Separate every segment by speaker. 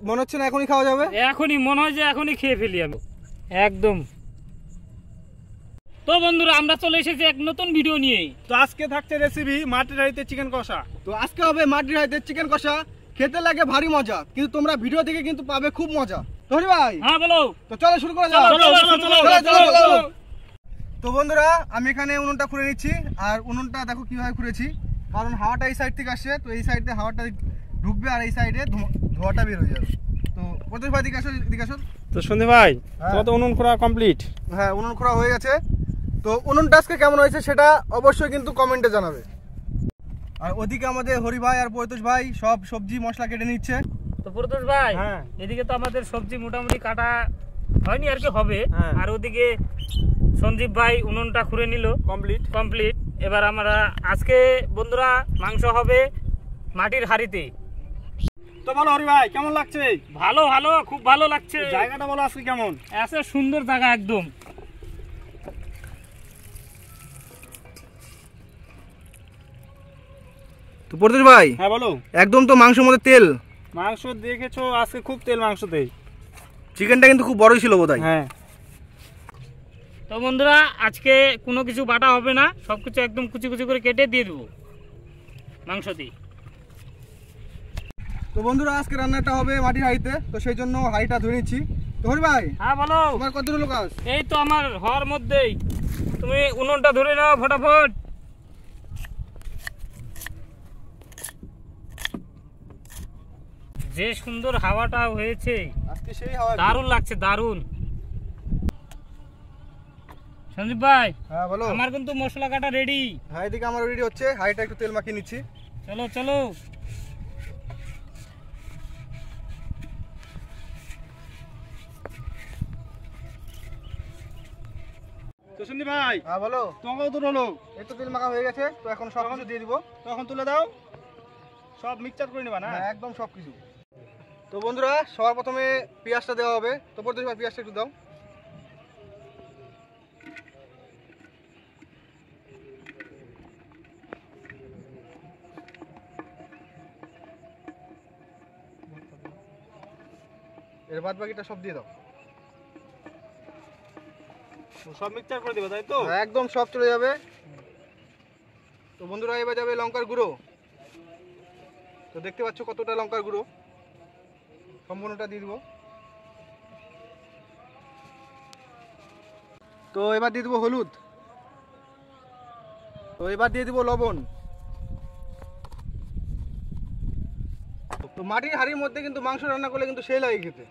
Speaker 1: মনে হচ্ছে না এখনই খাওয়া যাবে?
Speaker 2: এখনই মনে হয় যে এখনই খেয়ে ফেলি আমি একদম। তো বন্ধুরা আমরা চলে এসেছি এক নতুন ভিডিও নিয়ে।
Speaker 1: তো আজকে থাকছে রেসিপি মাটির হাঁড়িতে চিকেন কষা। তো আজকে হবে মাটির হাঁড়িতে চিকেন কষা। খেতে লাগে ভারী মজা, কিন্তু তোমরা ভিডিও দেখে কিন্তু পাবে খুব মজা। ধরি ভাই,
Speaker 2: হ্যাঁ বলো।
Speaker 1: তো চলো শুরু করা যাক। তো বন্ধুরা আমি এখানে উনুনটা খুলে নিচ্ছি, আর উনুনটা দেখো কিভাবে খুলেছি, কারণ হাওয়াটা এই সাইড থেকে আসছে, তো এই সাইডে হাওয়াটা ঢুকবে আর এই সাইডে ধোঁয়াটা বের হয়ে যাবে। তো প্রত্যেক ভাই দিকে আসো। তো সন্দীপ ভাই, তোমার তো উনুন খোঁড়া কমপ্লিট? হ্যাঁ, উনুন খোঁড়া হয়ে গেছে। তো উনুনটা আজকে কেমন হয়েছে সেটা অবশ্যই কিন্তু কমেন্টে জানাবে। আর ওদিকে আমাদের হরি ভাই আর পরিতোষ ভাই সব সবজি মশলা কেটে নিচ্ছে।
Speaker 2: তো পরিতোষ ভাই, হ্যাঁ এদিকে তো আমাদের সবজি মোটামুটি কাটা হয়নি, আর কি হবে। আর ওদিকে সঞ্জীব ভাই উনুনটা খুঁড়ে নিল কমপ্লিট। এবার আমরা আজকে বন্ধুরা মাংস হবে মাটির হাঁড়িতে।
Speaker 1: তো বলো হরি ভাই, কেমন লাগছে?
Speaker 2: ভালো ভালো, খুব ভালো লাগছে।
Speaker 1: জায়গাটা বলো আজকে কেমন?
Speaker 2: এত সুন্দর জায়গা একদম।
Speaker 1: তো পরিতোষ ভাই, হ্যাঁ বলো। একদম তো মাংসের মধ্যে তেল। মাংস দেখেছো আজকে খুব তেল মাংসতে। চিকেনটা কিন্তু খুব বড়ই ছিল বোধহয়। হ্যাঁ।
Speaker 2: তো বন্ধুরা আজকে কোনো কিছু বাটা হবে না, সবকিছু একদম কুচি কুচি করে কেটে দিয়ে দেবো মাংস দিয়ে।
Speaker 1: তো বন্ধুরা আজকে রান্নাটা হবে মাটির হাঁড়িতে, তো সেই জন্য হাঁড়িটা ধরে নিচ্ছি। তো হরি ভাই,
Speaker 2: হ্যাঁ বলো।
Speaker 1: তোমার কতটা লোক আস?
Speaker 2: এই তো আমার হওয়ার মধ্যেই, তুমি উনুনটা ধরে নাও ফটাফট। যে সুন্দর হাওয়াটা হয়েছে
Speaker 1: আজকে, সেই হাওয়া
Speaker 2: দারুণ লাগছে, দারুণ। সঞ্জীব ভাই,
Speaker 1: হ্যাঁ বলো।
Speaker 2: আমার কিন্তু মশলা কাটা রেডি।
Speaker 1: হ্যাঁ এদিকে আমার রেডি হচ্ছে, হাঁড়িটা একটু তেল মাখিয়ে নিচ্ছি।
Speaker 2: চলো চলো।
Speaker 1: তো সন্দীপ ভাই, হ্যাঁ বলো। তোমাকেও তো হলো, এই তো তেল মাখা হয়ে গেছে, তো এখন সব কিছু দিয়ে দিব। তখন তুলে দাও, সব মিক্সচার করে নেবা না? একদম সব কিছু। তো বন্ধুরা সবার প্রথমে পেঁয়াজটা দেওয়া হবে। তো পরিতোষ ভাই পেঁয়াজটা একটু দাও। এর বাদ বাকিটা সব দিয়ে দাও। সব মিক্সচার করে দিবা, তাই তো? একদম সব চলে যাবে। তো বন্ধুরা এবার যাবে লঙ্কার গুঁড়ো। তো দেখতে পাচ্ছ কতটা লঙ্কার গুঁড়ো, সম্পূর্ণটা দিয়ে দিব। তো এবার দিয়ে দিব হলুদ। তো এবার দিয়ে দিব লবণ। তো মাটির হাঁড়ির মধ্যে কিন্তু মাংস রান্না করলে কিন্তু সেই লাগে খেতে।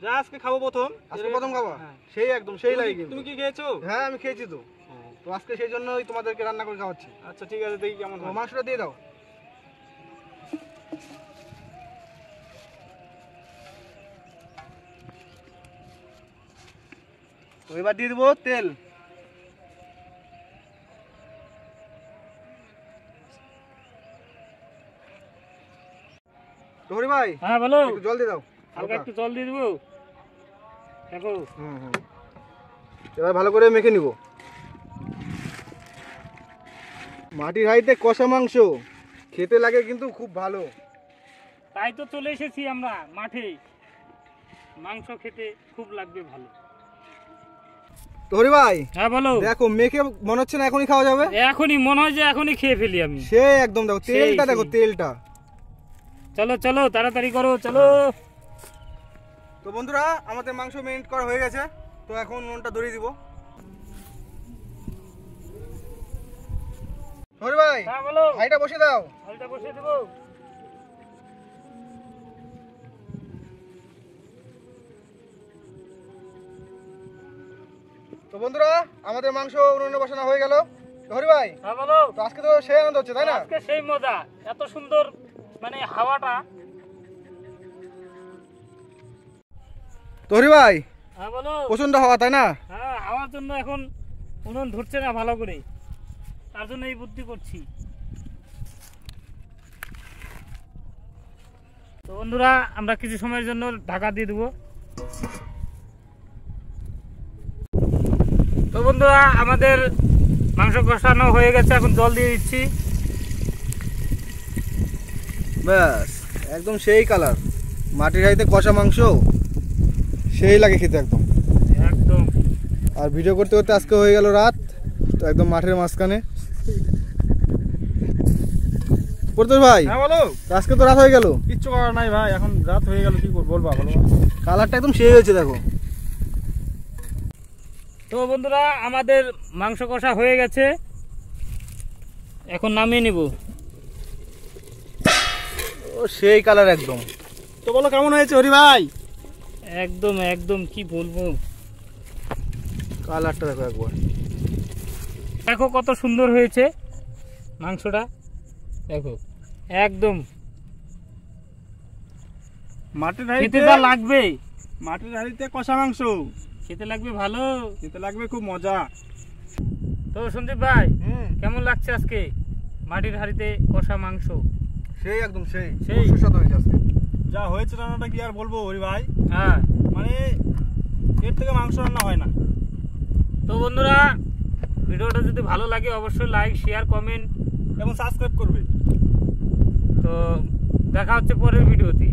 Speaker 1: যা আজকে খাবো প্রথম, আজকে প্রথম খাবা? সেই একদম সেই লাগে। তুমি কি খেয়েছো? হ্যাঁ আমি খেয়েছি তো। তো আজকে সেই জন্যই তোমাদেরকে রান্না করে খাওয়াচ্ছি। আচ্ছা ঠিক আছে, দেখি কেমন হয়। মাংসটা দিয়ে দাও। তো এবার দিয়ে দেবো তেল। হরি ভাই,
Speaker 2: হ্যাঁ বলো।
Speaker 1: একটু জল দিয়ে দাও।
Speaker 2: হালকা একটু জল দিয়ে দেবো, দেখো।
Speaker 1: এবার ভালো করে মেখে নিব। মাটির হাঁড়িতে কষা মাংস খেতে লাগে কিন্তু খুব ভালো।
Speaker 2: তাই তো চলে এসেছি আমরা মাঠে, মাংস খেতে খুব লাগবে ভালো।
Speaker 1: তো হরি ভাই,
Speaker 2: হ্যাঁ বলো।
Speaker 1: দেখো মেখে মনে হচ্ছে না এখনই খাওয়া যাবে?
Speaker 2: এখনই মনে হয় যে এখনই খেয়ে ফেলি আমি।
Speaker 1: সে একদম দেখো তেলটা, দেখো তেলটা।
Speaker 2: চলো চলো তাড়াতাড়ি করো, চলো।
Speaker 1: তো বন্ধুরা আমাদের মাংস মেরিনেট করা হয়ে গেছে, তো এখন নুনটা ধরিয়ে দিব। হরি ভাই,
Speaker 2: হ্যাঁ বলো।
Speaker 1: হাঁড়িটা বসিয়ে দাও।
Speaker 2: হাঁড়িটা বসিয়ে দেবো।
Speaker 1: তো বন্ধুরা আমাদের মাংস উনুনে বসানো হয়ে গেল। হরি ভাই,
Speaker 2: হ্যাঁ বলো।
Speaker 1: তো আজকে তো সেই আনন্দ হচ্ছে, তাই না?
Speaker 2: আজকে সেই মজা, এত সুন্দর মানে হাওয়াটা।
Speaker 1: তো হরি ভাই,
Speaker 2: হ্যাঁ বলো।
Speaker 1: প্রচন্ড হাওয়া, তাই না?
Speaker 2: হ্যাঁ হাওয়ার জন্য এখন উনুন ধরছে না ভালো করে, তার জন্য এই বুদ্ধি করছি। তো বন্ধুরা আমরা কিছু সময়ের জন্য ঢাকা দিয়ে দেবো। তো বন্ধুরা আমাদের মাংস কষানো হয়ে গেছে, এখন জল দিয়ে দিচ্ছি।
Speaker 1: ব্যাস একদম সেই কালার। মাটির হাঁড়িতে কষা মাংস সেই লাগে খেতে একদম
Speaker 2: একদম।
Speaker 1: আর ভিডিও করতে করতে আজকে হয়ে গেল রাত, তো একদম মাঠের মাঝখানে। প্রত্যেক ভাই
Speaker 3: হ্যাঁ বলো।
Speaker 1: আজকে তো রাত হয়ে গেল।
Speaker 3: কিচ্ছু করার নাই ভাই, এখন রাত হয়ে গেল, কি করবো বলবা বলো।
Speaker 1: কালারটা একদম সেই হয়েছে দেখো।
Speaker 2: তো বন্ধুরা আমাদের মাংস কষা হয়ে গেছে, এখন নামিয়ে নিব।
Speaker 1: ও সেই কালার একদম।
Speaker 3: তো বলো কেমন হয়েছে হরি ভাই?
Speaker 2: একদম একদম কি বলবো,
Speaker 1: কালারটা দেখো একবার।
Speaker 2: দেখো কত সুন্দর হয়েছে মাংসটা, দেখো একদম
Speaker 3: মাটির
Speaker 2: খেতে
Speaker 3: হাঁড়িতে
Speaker 2: যা লাগবে,
Speaker 3: মাটির হাঁড়িতে কষা মাংস
Speaker 2: খেতে লাগবে ভালো,
Speaker 3: খেতে লাগবে খুব মজা।
Speaker 2: তো সঞ্জীব ভাই কেমন লাগছে আজকে মাটির হাঁড়িতে কষা মাংস?
Speaker 1: সেই একদম সেই
Speaker 2: সেই।
Speaker 1: সুস্বাদু হয়েছে আজকে।
Speaker 3: যা হয়েছে রান্নাটা কি আর বলবো হরি ভাই,
Speaker 2: হ্যাঁ
Speaker 3: মানে এর থেকে মাংস রান্না হয় না।
Speaker 2: তো বন্ধুরা ভিডিওটা যদি ভালো লাগে অবশ্যই লাইক শেয়ার কমেন্ট
Speaker 3: এবং সাবস্ক্রাইব করবে।
Speaker 2: তো দেখা হচ্ছে পরের ভিডিওতে।